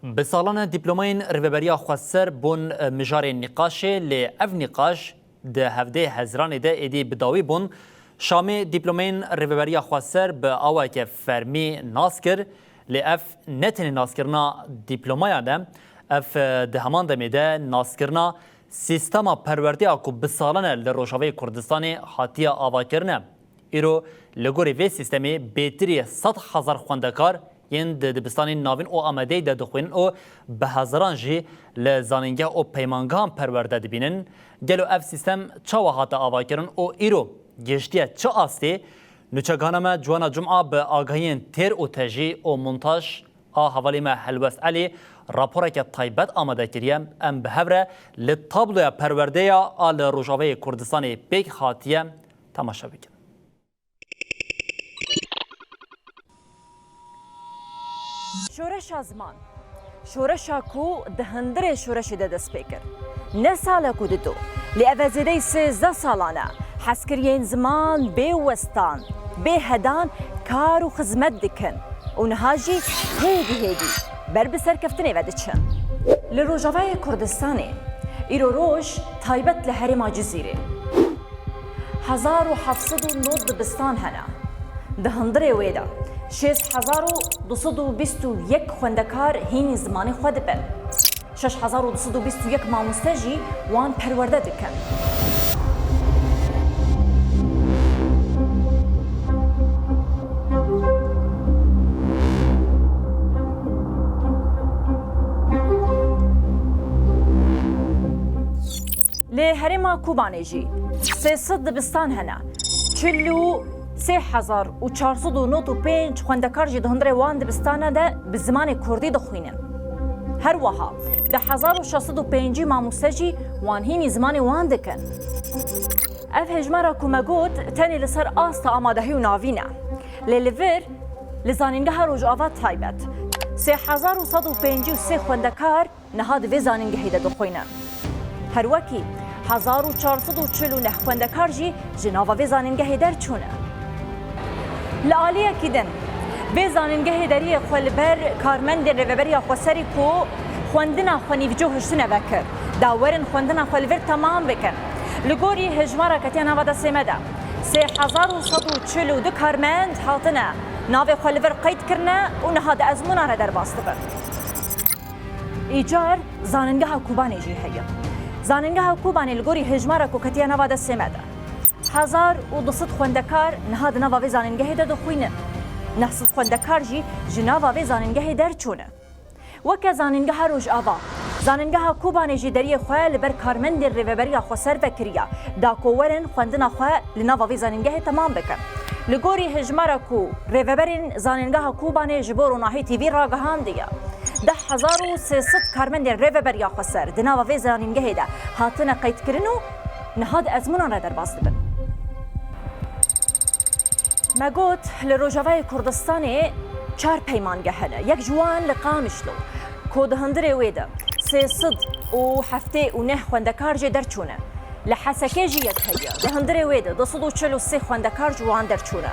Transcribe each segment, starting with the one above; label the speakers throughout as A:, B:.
A: بسالان دیپلوماین ریوبریا خواستر بون مجار نقاش لی اف نقاش ده هفده هزران ده ایدی بداوی بون شامی دیپلوماین ریوبریا خواستر به آوه که فرمی ناسکر لی اف نتن ناسکرنا دیپلومایا ده اف ده همان دمیده ناسکرنا سیستما پروردی آکو بسالان لروشاوی کردستان حاتیا آوا کرنه ایرو لگوری وی سیستمی بیتری 100,000 خوندکار ین دبستانی ناوین او آماده ده دخوین او به هزاران جی لزانینگه او پیمانگان پرورده دبینن گلو اف سیستم چاوا هاتا آوا کرن او ایرو گشتیه چه آستی نوچگانم جوانا جمعه به آگاهین تیر او تجی او منتاج حوالی ما حلوست علی راپوره که طایبت آماده کریه ام به هوره لطابلوی پرورده یا آل روژاوه کردستان بیگ خاطیه تماشا بکن.
B: شورش زمان شورش کو دهندر شورش ده دست بکر نه ساله کو دو لعوزده 13 سالانه حسکرین زمان به وستان به هدان کار و خدمت دکن و نهاجی هیدی بر بسر کفتنی ودچن لروجاوی کردستانی ایرو روش تایبت لحرم جزیره 1709 دبستان هنا دهندر ویدا 6221 خوندکار هینی زمانی خود بن 6221 ماموستجی وان پرورده دکن لهرما کوبانیجی 300 دبستان هنا 3495 خوندکار جی دهندر وان دبستانه ده به زمان کردی دخوینن هر وها ده 1605 ماموسجی وان هینی زمان وان دکن اف هجمارا کومگوت تانی لسر آستا آمادهی و ناوینه لیلور لزانینگه روج آوات تایبت 3153 خوندکار نهاد وی زانینگهی ده دخوینن هر وکی 1449 خوندکار جی جناوا وی زانینگهی در چونه لعالیه کدن به زانینگه دری خلبر کارمند ریوبری خسری کو خوندنا خونی وجو هشتنه بکر داورن خوندنا خلبر تمام بکن لگوری هجمارا کتیان هوا سیمده 3142 کارمند حاطنه ناو خلبر قید کرنه و نهاد ازمونا را در باست بر ایجار زانینگه کوبانی جی هیا زانینگه کوبانی لگوری هجمارا کو کتیان هوا سیمده 1200 خوندکار نهاد ناوا زانینگه ده دخوینه 900 خوندکار جی جناوا وی زانینگه در چونه وکه زانینگه روش آوا زانینگه کوبانی جی دری خواه لبر کارمند ریوبری خسر بکریا دا کوورن خوندنا خواه لناوا وی زانینگه تمام بکن لگوری هجمارا کو ریوبرین زانینگه کوبانی جبور و ناهی تیوی راگهان دیا 10300 کارمند ریوبری خسر دناوا وی زانینگه ده هاتنه قید کرنو نهاد ازمونان را در باز دبن مگوت لروجاوی کردستانی 4 پیمانگه هنه یک جوان لقامشلو کود هندره ویده 309 خوندکار جی در چونه لحسکه جی یک هیا ده هندره ویده 243 خوندکار جوان در چونه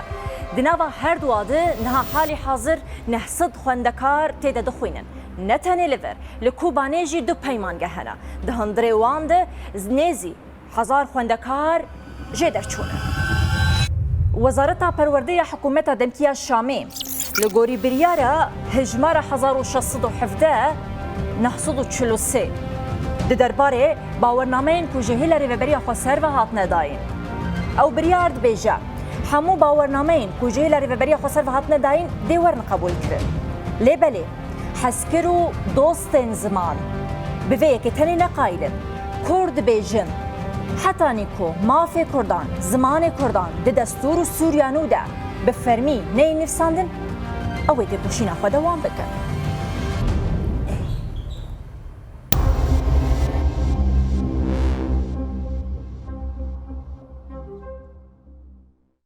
B: دناوا هر دواده نها حالی حاضر 900 خوندکار تیده دخوینن نتنی لور لکوبانه جی 2 پیمانگه هنه ده هندره وانده زنیزی 1000 خوندکار جی در چونه وزارت پرورده حکومت دمکیا شامی لگوری بریاره هجمار 1617 943 ده درباره باورنامه کوجهیل ریوبری خسر و هات نداین او بریارد بیجه همو باورنامه کوجهیل ریوبری خسر و هات نداین دیورن قبول کرد لیبلی حسکرو دوستین زمان بوی که تنی نقایلن کرد بیجن حتی نیکو مافی کردان زمان کردان ده دستور و سوریانو ده به فرمی نی نفساندن اوی ده کشینا خود دوام بکن